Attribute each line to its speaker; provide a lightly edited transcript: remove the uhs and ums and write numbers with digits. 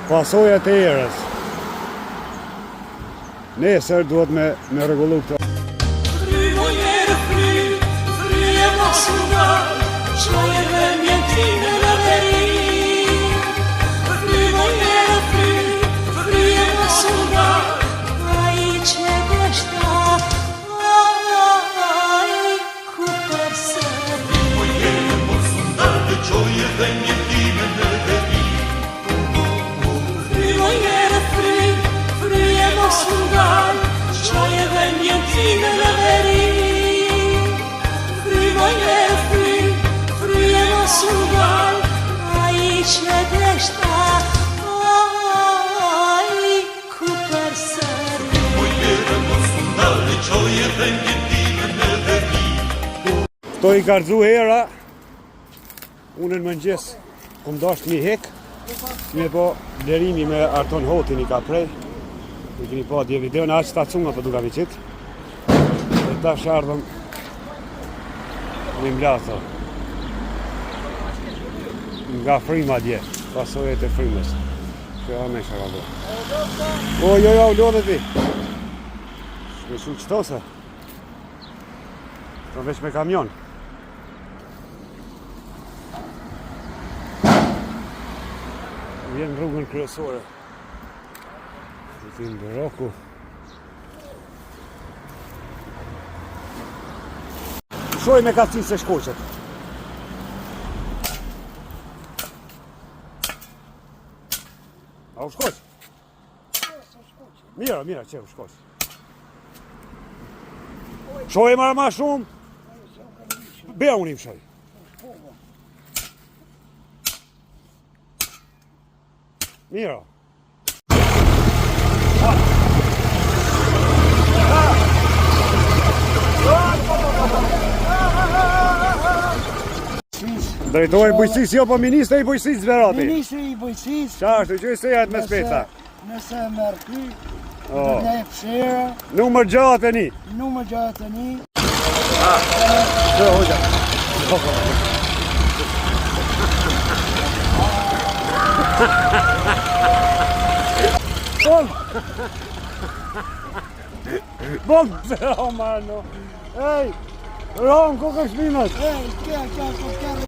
Speaker 1: pasojat e erës. Nesër duhet me rregullu këto. Këto i garzu hera, unë në mëngjes, këmë dasht një hek, me po lerimi me Arton Hotin i ka prej, i kini po dje video në aqë stacunga për duka mi qitë, dhe ta shardhëm një mblasa, nga frima dje, pasojet e frimës, që e me shaka do. O, jo, lodhe ti, shme shu qëtose, të veç me kamion. Vjen rrugën kryesore. Të në Roku. Shoj me kacin se shkoqet. A u shkoq? Mira, që u shkoq. Shoj e marrë ma shumë? Bea unë im shoj. Mira. Drejtori i bujqësisë, jo po ministri i bujqësisë Zverati.
Speaker 2: Ministri i bujqësisë.
Speaker 1: Qa është, që i sejat me speca?
Speaker 2: Nëse merë ty, në e fshera.
Speaker 1: Numër 61.
Speaker 2: Numër 61.
Speaker 1: Shë, hoxha. Bom, se o mano. Ej, ron, ko ka shpinat?
Speaker 2: Ej, kja,